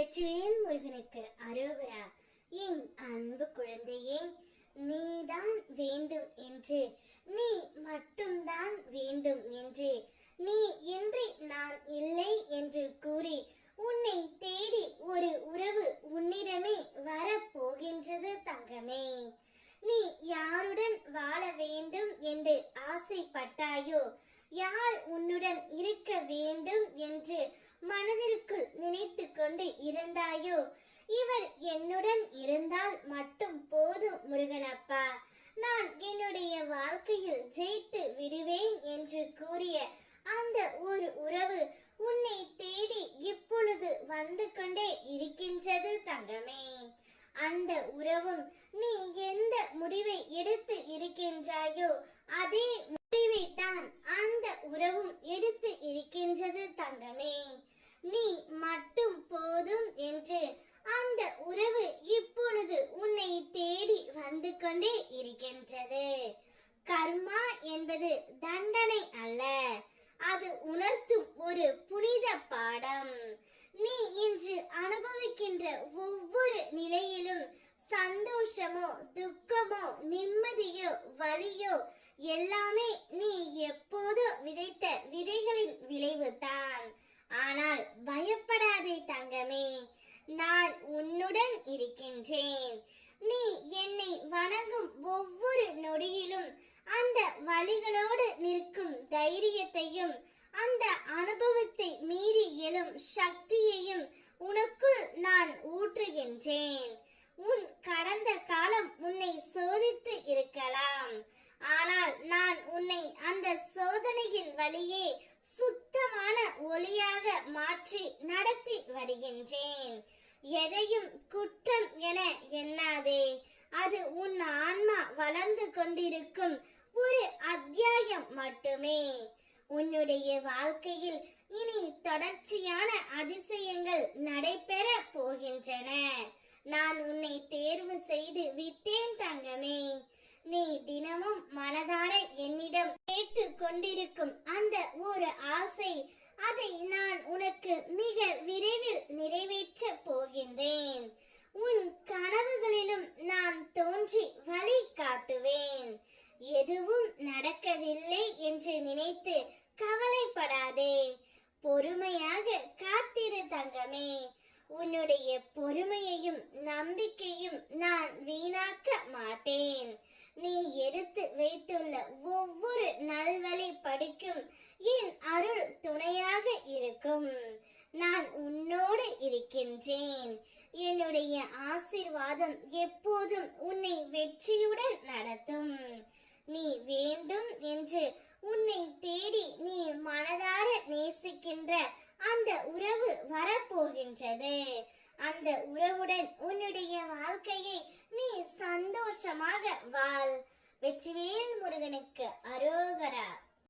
வெற்றிவேல் முருகனுக்கு அரோகரா. என் அன்பு குழந்தையே, நீதான் வேண்டும் என்று, நீ மட்டும்தான் வேண்டும் என்று, நீ இன்றி நான் இல்லை என்று கூறி உன்னை தேடி ஒரு உறவு உன்னிடமே வரப்போகின்றது தங்கமே. நீ யாருடன் வாழ வேண்டும் என்று ஆசைப்பட்டாயோ, யார் உன்னுடன் இருக்க வேண்டும் என்று மனதிற்குள் நினைத்து கொண்டு இருந்தாயோ, இவர் என்னுடன் இருந்தால் மட்டும் போதும் முருகனப்பா, நான் என்னுடைய வாழ்க்கையில் ஜெயித்து விடுவேன் என்று கூறிய அந்த ஒரு உறவு உன்னை தேடி இப்பொழுது வந்து கொண்டே இருக்கின்றது தங்கமே. அந்த உறவும் நீ எந்த முடிவை எடுத்து இருக்கின்றாயோ அதே முடிவை தான் அந்த உறவும் எடுத்து இருக்கின்றது தங்கமே. நீ மட்டும் போதும் என்று அந்த உறவு இப்பொழுது உன்னை தேடி வந்து கொண்டே இருக்கின்றது. கர்மா என்பது தண்டனை அல்ல, அது உணர்த்தும் ஒரு புனித பாடம். நீ இன்று அனுபவிக்கின்ற ஒவ்வொரு நிலையிலும் சந்தோஷமோ துக்கமோ நிம்மதியோ வலியோ எல்லாமே நீ எப்போதோ விதைத்த விதைகளின் விளைவுதான். ஆனால் பயப்படாதே தங்கமே, நான் உன்னுடன் இருக்கின்றேன். நீ என்னை வணங்கும் ஒவ்வொரு நொடியிலும் அந்த வலிகளோடு நிற்கும் தைரியத்தையும் அந்த அனுபவத்தை மீறி எழும் சக்தியையும் உனக்குள் நான் ஊற்றுகின்றேன். உன் கடந்த காலம் உன்னை சோதித்து இருக்கலாம், ஆனால் நான் உன்னை அந்த சோதனையின் வழியே சுத்தமான ஒளியாக மாற்றி நடத்தி வருகின்றேன். எதையும் குற்றம் என எண்ணாதே, அது உன் ஆன்மா வளர்ந்து கொண்டிருக்கும் ஒரு அத்தியாயம் மட்டுமே. உன்னுடைய வாழ்க்கையில் இனி தொடர்ச்சியான அதிசயங்கள் நடைபெற போகின்றன. நான் உன்னை தேர்வு செய்து விட்டேன் தங்கமே. நீ தினமும் மனதார என்னிடம் கேட்டு கொண்டிருக்கும் அந்த ஒரு ஆசை, அதை நான் உனக்கு மிக விரைவில் நிறைவேற்ற போகின்றேன். உன் கனவுகளிலும் நான் தோன்றி வழி காட்டுவேன். எதுவும் நடக்கவில்லை என்று நினைத்து கவலைப்படாதே, பொறுமையாக காத்திரு தங்கமே. உன்னுடைய பொறுமையையும் நம்பிக்கையும் நான் வீணாக்க மாட்டேன். நீ எடுத்து வைத்துள்ள ஒவ்வொரு நல்வழி படிக்கும் என் அருள் துணையாக இருக்கும். நான் உன்னோடு இருக்கின்றேன். என்னுடைய ஆசீர்வாதம் எப்போதும் உன்னை வெற்றியுடன் நடத்தும். நீ வேண்டும் என்று உன்னை தேடி நீ மனதார நேசிக்கின்ற அந்த உறவு வரப்போகின்றது. அந்த உறவுடன் உன்னுடைய வாழ்க்கையை நீ சந்தோஷமாக வாழ். வெற்றிவேல் முருகனுக்கு அரோகரா.